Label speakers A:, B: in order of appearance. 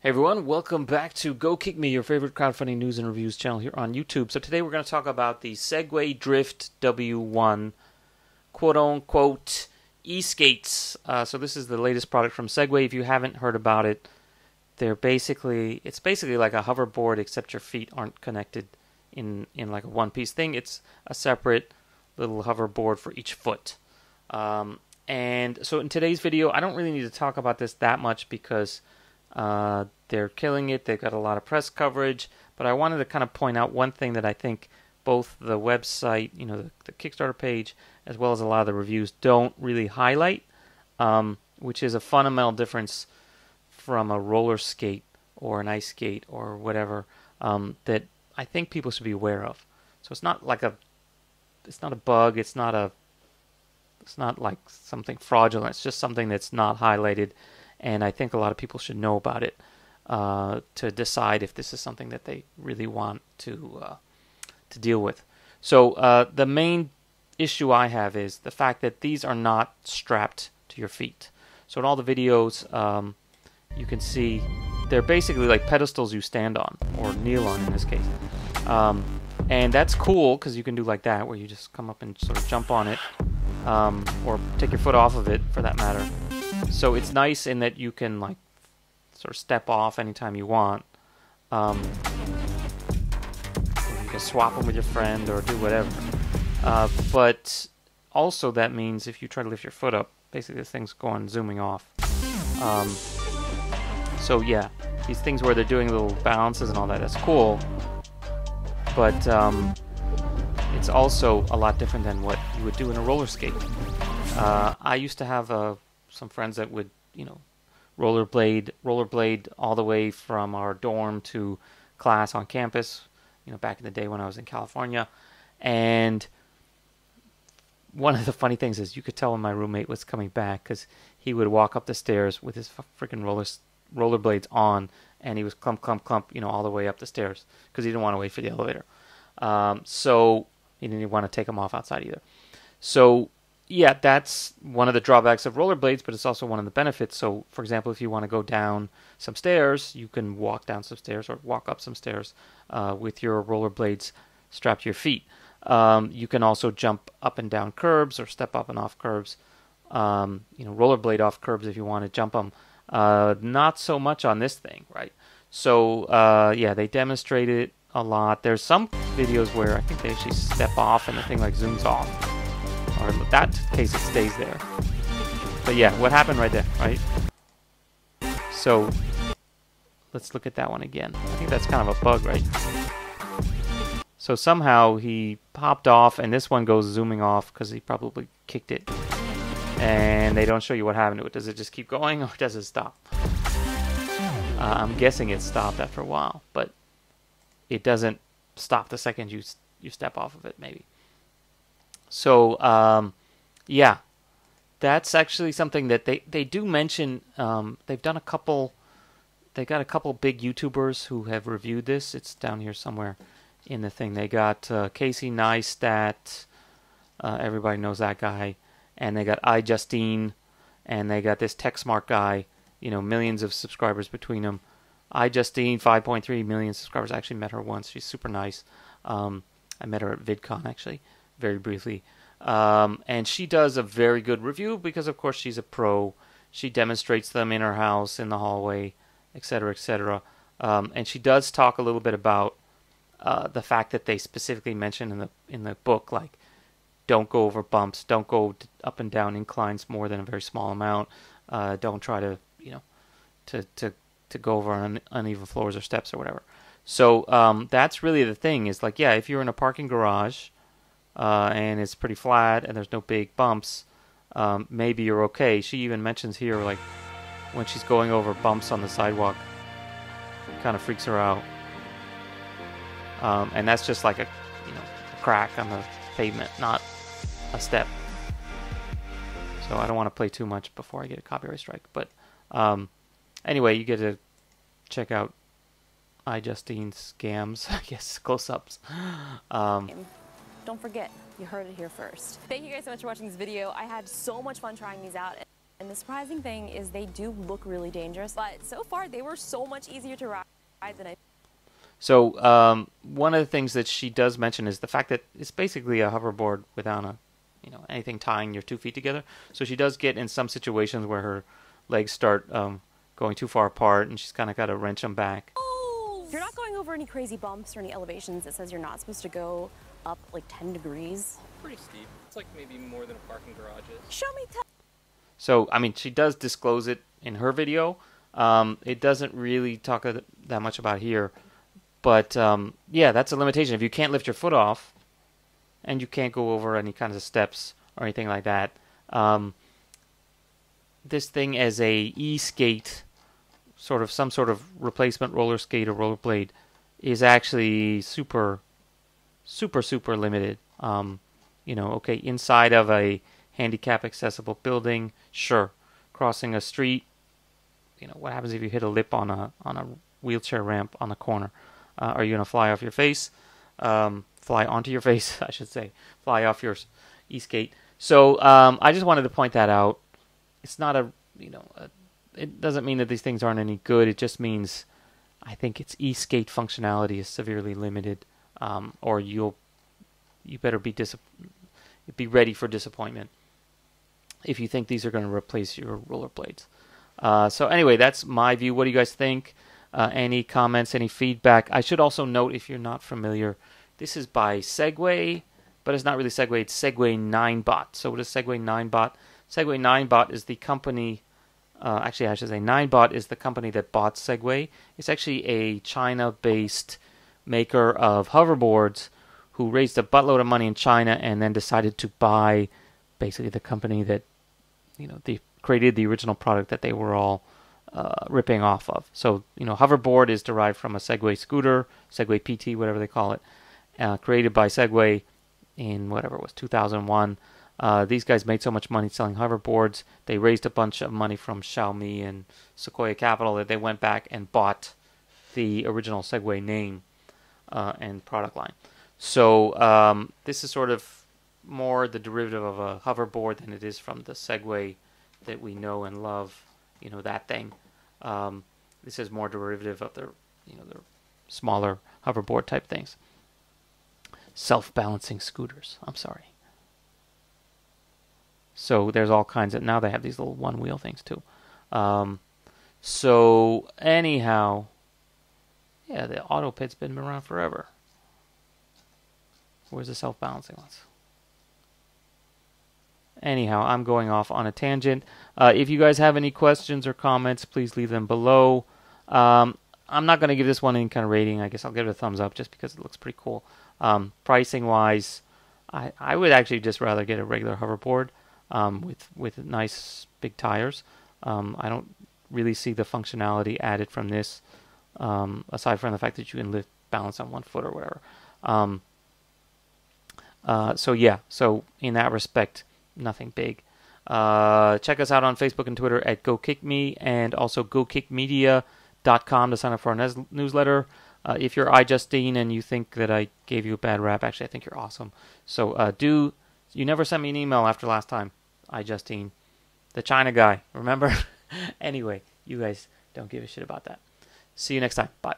A: Hey everyone, welcome back to Go Kickme, your favorite crowdfunding news and reviews channel here on YouTube. So today we're going to talk about the Segway Drift W1 quote-unquote e-skates. So this is the latest product from Segway. If you haven't heard about it, it's basically like a hoverboard except your feet aren't connected in like a one-piece thing. It's a separate little hoverboard for each foot. And so in today's video, I don't really need to talk about this that much because they're killing it. They've got a lot of press coverage, but I wanted to kind of point out one thing that I think both the website, the Kickstarter page, as well as a lot of the reviews don't really highlight, which is a fundamental difference from a roller skate or an ice skate or whatever, that I think people should be aware of. So it's not like it's not a bug. It's not like something fraudulent. It's just something that's not highlighted. And I think a lot of people should know about it to decide if this is something that they really want to deal with. So the main issue I have is the fact that these are not strapped to your feet. So in all the videos, you can see they're basically like pedestals you stand on, or kneel on in this case. And that's cool because you can do like that, where you just come up and sort of jump on it, or take your foot off of it for that matter. So it's nice in that you can like sort of step off anytime you want. You can swap them with your friend or do whatever. But also that means if you try to lift your foot up, basically this thing's going zooming off. So yeah, these things where they're doing little balances and all that, that's cool. But it's also a lot different than what you would do in a roller skate. I used to have some friends that would, rollerblade all the way from our dorm to class on campus, back in the day when I was in California. And one of the funny things is you could tell when my roommate was coming back because he would walk up the stairs with his freaking rollerblades on, and he was clump, clump, clump, all the way up the stairs because he didn't want to wait for the elevator. So he didn't even want to take them off outside either. So yeah, that's one of the drawbacks of rollerblades, but it's also one of the benefits. So, for example, if you want to go down some stairs, you can walk down some stairs or walk up some stairs with your rollerblades strapped to your feet. You can also jump up and down curbs or step up and off curbs. Rollerblade off curbs if you want to jump them. Not so much on this thing, right? So, yeah, they demonstrated it a lot. There's some videos where I think they actually step off and the thing like zooms off. Or in that case, it stays there. But yeah, what happened right there, right? So let's look at that one again. I think that's kind of a bug, right? So somehow he popped off, and this one goes zooming off because he probably kicked it. And they don't show you what happened to it. Does it just keep going, or does it stop? I'm guessing it stopped after a while, but it doesn't stop the second you step off of it, maybe. So, yeah, that's actually something that they do mention. They've got a couple big YouTubers who have reviewed this. It's down here somewhere in the thing. They got Casey Neistat, everybody knows that guy, and they got iJustine, and they got this TechSmart guy, millions of subscribers between them. iJustine, 5.3 million subscribers. I actually met her once. She's super nice. I met her at VidCon, actually, very briefly. And she does a very good review because, of course, she's a pro. She demonstrates them in her house, in the hallway, etc., etc. And she does talk a little bit about the fact that they specifically mention in the book, like, don't go over bumps, don't go up and down inclines more than a very small amount. Don't try to, to go over uneven floors or steps or whatever. So that's really the thing. Is like, yeah, if you're in a parking garage and it's pretty flat and there's no big bumps, maybe you're okay. She even mentions here, like, when she's going over bumps on the sidewalk, it kind of freaks her out. And that's just like a crack on the pavement, not a step. So I don't want to play too much before I get a copyright strike. But anyway, you get to check out iJustine's scams, I guess, close-ups.
B: Don't forget, you heard it here first. Thank you guys so much for watching this video. I had so much fun trying these out. And the surprising thing is they do look really dangerous, but so far they were so much easier to ride than I.
A: So one of the things that she does mention is the fact that it's basically a hoverboard without a, anything tying your 2 feet together. So she does get in some situations where her legs start going too far apart, and she's kind of got to wrench them back.
B: Oh! You're not going over any crazy bumps or any elevations that says you're not supposed to go up like 10 degrees.
C: Pretty steep. It's like maybe more than a parking garage is.
B: Show me.
A: So, I mean, she does disclose it in her video. It doesn't really talk that much about here. But, yeah, that's a limitation. If you can't lift your foot off, and you can't go over any kinds of steps or anything like that, this thing as a e-skate, some sort of replacement roller skate or rollerblade, is actually super, super, super limited. Okay, inside of a handicap accessible building, sure. Crossing a street, what happens if you hit a lip on a wheelchair ramp on the corner? Are you gonna fly off your face? Fly onto your face, I should say. Fly off your e-skate. So I just wanted to point that out. It's not it doesn't mean that these things aren't any good. It just means I think its e-skate functionality is severely limited, or you better be ready for disappointment if you think these are going to replace your rollerblades. So anyway, that's my view. What do you guys think? Any comments, any feedback? I should also note, if you're not familiar, this is by Segway, but it's not really Segway. It's Segway 9bot. So what is Segway 9bot? Segway 9bot is the company. Actually, I should say 9bot is the company that bought Segway. It's actually a China-based maker of hoverboards who raised a buttload of money in China and then decided to buy basically the company that they created the original product that they were all ripping off of. So hoverboard is derived from a Segway scooter, Segway PT, whatever they call it, created by Segway in whatever it was 2001. These guys made so much money selling hoverboards, they raised a bunch of money from Xiaomi and Sequoia Capital that they went back and bought the original Segway name and product line. So this is sort of more the derivative of a hoverboard than it is from the Segway that we know and love. That thing. This is more derivative of the smaller hoverboard type things. Self-balancing scooters. I'm sorry. So there's all kinds of, now they have these little one-wheel things too. So anyhow, yeah, the auto pit's been around forever. Where's the self-balancing ones? Anyhow, I'm going off on a tangent. If you guys have any questions or comments, please leave them below. I'm not going to give this one any kind of rating. I guess I'll give it a thumbs up just because it looks pretty cool. Pricing-wise, I would actually just rather get a regular hoverboard with nice big tires. I don't really see the functionality added from this, aside from the fact that you can lift balance on 1 foot or whatever. So in that respect, nothing big. Check us out on Facebook and Twitter at GoKickMe, and also GoKickMedia.com to sign up for our newsletter. If you're iJustine and you think that I gave you a bad rap, actually I think you're awesome. So you never sent me an email after last time, iJustine, the China guy, remember? Anyway, you guys don't give a shit about that. See you next time. Bye.